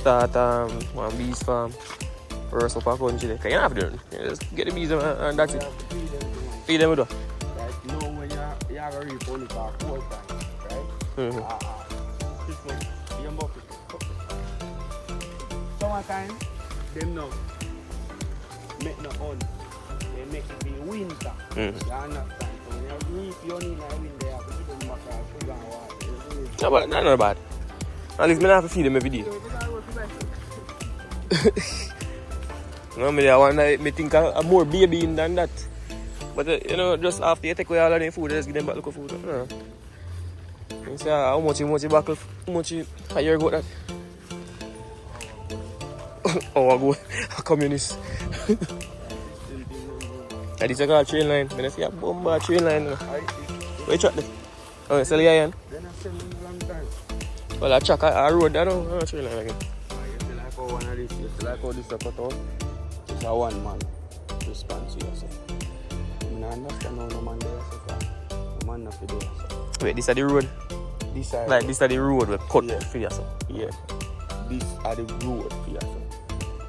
start one bees farm. Roast up a country there. Cause you don't have to do it. You just get the bees and that's it. Feed them with what? Like, you know when you have a reap only for 4 times, right? Mm-hmm. This one, you have to summertime, them no make no hunt. They make it be winter. Mm-hmm. You understand? So when you reap, you need a wind there to give them back sugar and water. No, but that's not bad. At least I don't have to feed them every day. No, I want to think a more baby than that. But you know, just after you take away all of their food, just give them back look of food. You say how much buckle, how much a year ago that? Oh, I go a communist. And this is called train line. When I see a bomba train line. Where you track there? Oh, you sell the iron? Then I sell them a long time. Well, I track a road, I don't know, train line again. You feel like how one of this, you feel like how this is cut out. It's a one man response to yourself. I understand how no man there, so no man not for there. Wait, this is the road? This side. Like, this is the road we cut for yourself? Yeah. This are the road for yourself.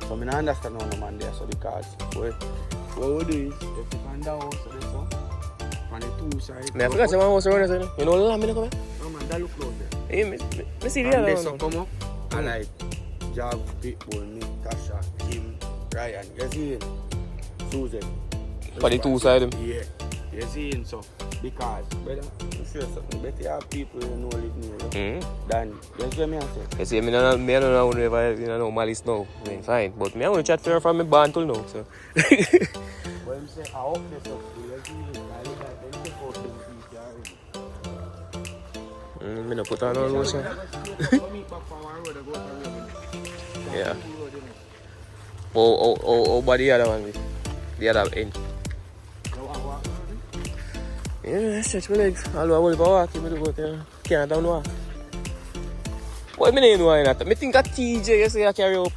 So I understand how no man there, so because what we do is, if you find the house, so there's some, on the two sides. I forgot some house around there, you know the land, no man, that look close there. hey, I see the And other they one. so come up, and like, Jab, Pitbull, me, Tasha, Kim, Ryan, you see him? Susan. For the two sides? Yeah, you see him, so, because, brother, you sure something, better you have people who know live near you than, you see me I say? You see, I don't know if I know malice now, I mean, fine, but I want to chat to her from my band till now, so. But him say, I hope this up, you see him, I look like them take out them I don't put on no lotion. Yeah. Oh, but the other one, the other end. Yeah, stretch my legs. I'll walk, I can't down walk. What do you mean why not? I think a TJ you say I carry up.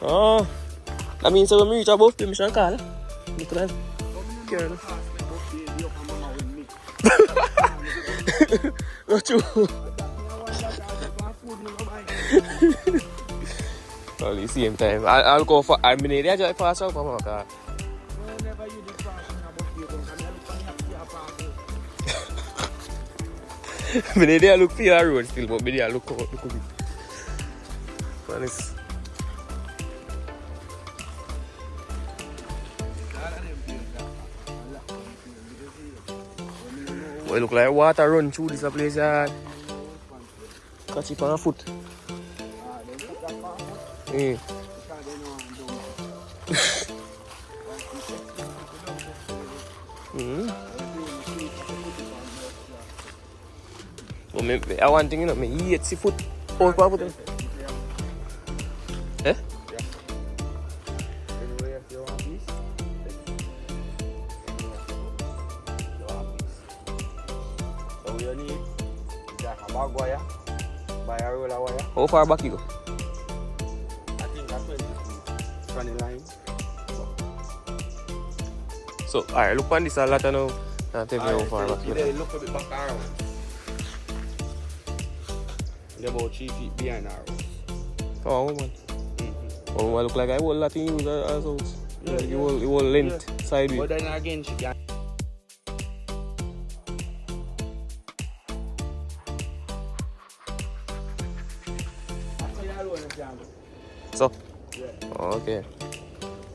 Oh, that means when we reach above the mission call. Look at that. Carry up. Not true. Well, the same time. I'll go for I mean, I just pass out for my car. I look for your road still, but I look at it. Honest. Well, it look like water run through this place. Catch it on a foot. Well, I want thing, you know, I eat seafood. Oh, what? Eh? How far back you go? I think that's 20 feet from the line. So, alright, look on this a lot now. I'll tell you how far back you go. Look a bit back around. They're about 3 feet behind our house. Oh, man. Oh, I look like I whole lot in use as house. Yeah, you whole length sideways. But then again, she can. So? Yeah. Oh, okay.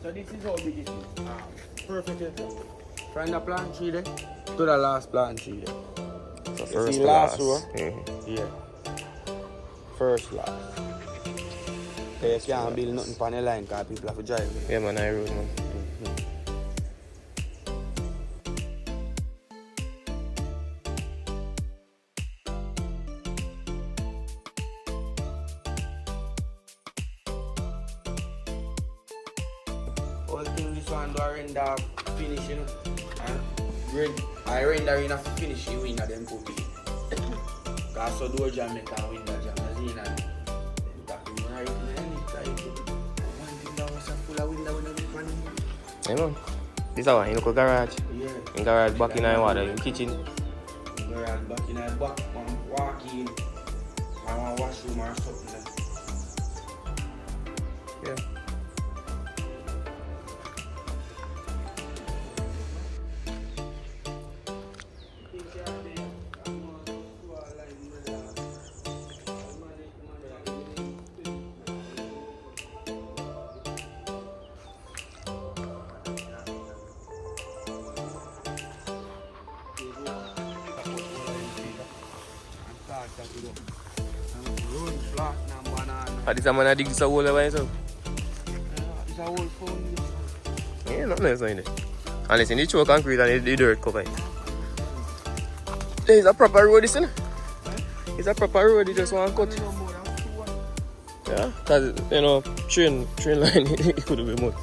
So this is how big it is. Perfect. From the plant tree there to the last plant tree there. So first to last row? Yeah. First last. So you can't build nothing on the line because people have to drive. Yeah, man, I road, man. All thing this one do I render finishing and I render enough to finish you in them cookie. Because so do Jamaica and window jam as in and that you know right now one thing that was full of window when you man. Yeah, man. This is one, you look at garage. Yeah. In garage back in the water, in kitchen. Garage back in the back, one walk in, and one wash bathroom or something then. Yeah. This a man dig this a hole by himself. It's a whole phone. Yeah, nothing else in it. Unless in the choke concrete and the dirt cover it. It's a proper road, isn't it? It's a proper road, you just want to cut. Yeah, because, you know, train line, it could have been more.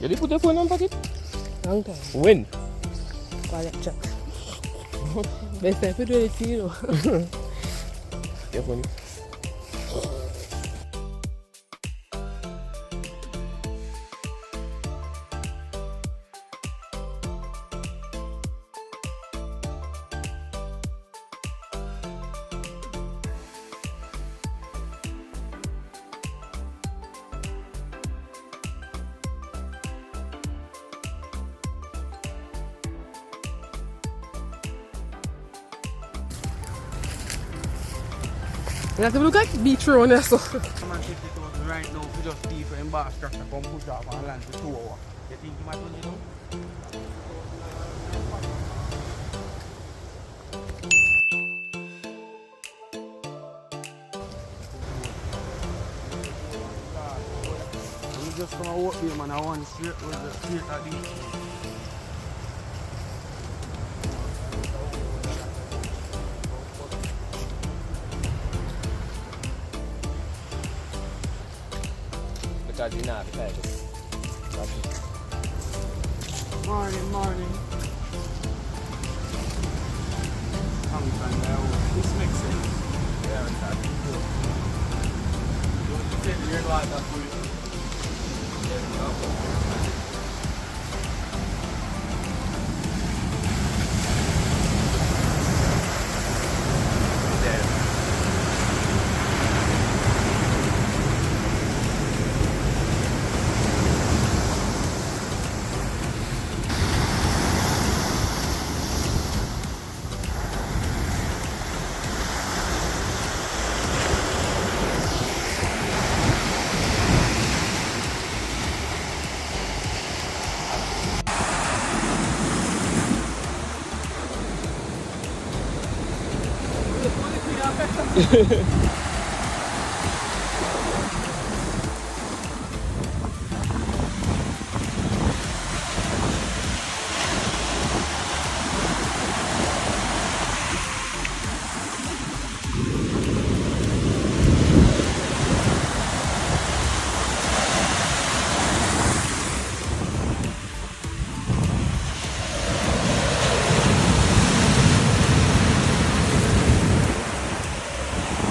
You did put the phone on pocket? Long time. When? Quiet chat. Best time to do it, you know. Your phone. You have to look like beach round or so. I'm on 50,000 right now for just pay for him boss tractor come push off and land for 2 hours. You think he might turn it down? I'm just gonna walk him and I want straight with the straight at the Because you're not excited. Morning. This makes sense. Yeah, that's cool. You take the red light up for you.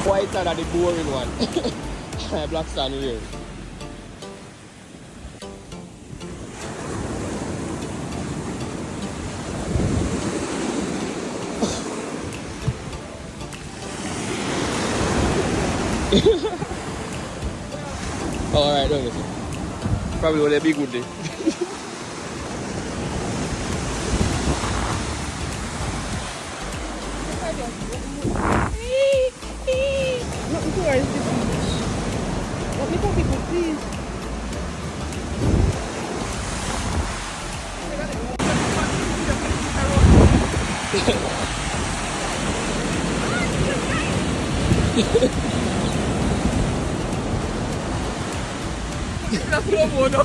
White side are the boring one. Black sand here. Alright, don't listen. Probably will be good day. Nothing to worry, this beach. Let me talk people, please. La promo, no?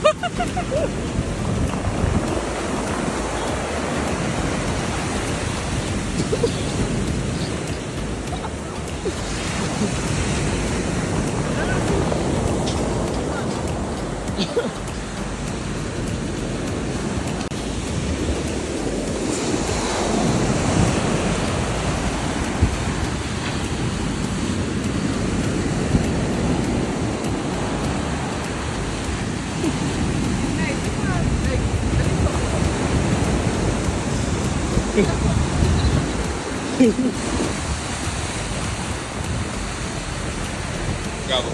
Bravo.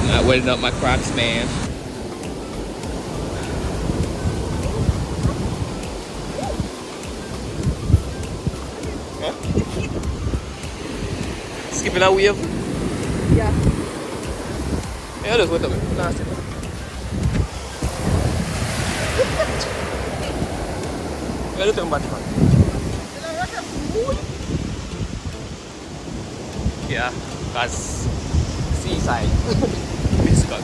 Not wedding up my Crocs, man. Huh? Skipping a wave? Yeah. Yeah, just wait a minute. Last second. Yeah, look at him, Batman. Yeah, that's seaside. Biscuit.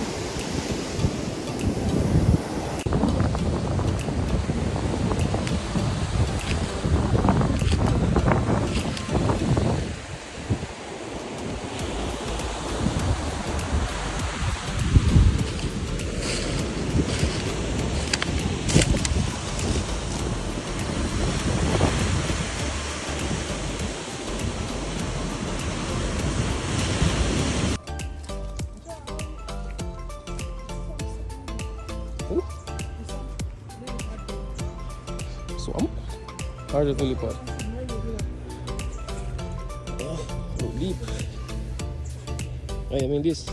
Swamp? Or the tulipad? Oh, deep. I mean this.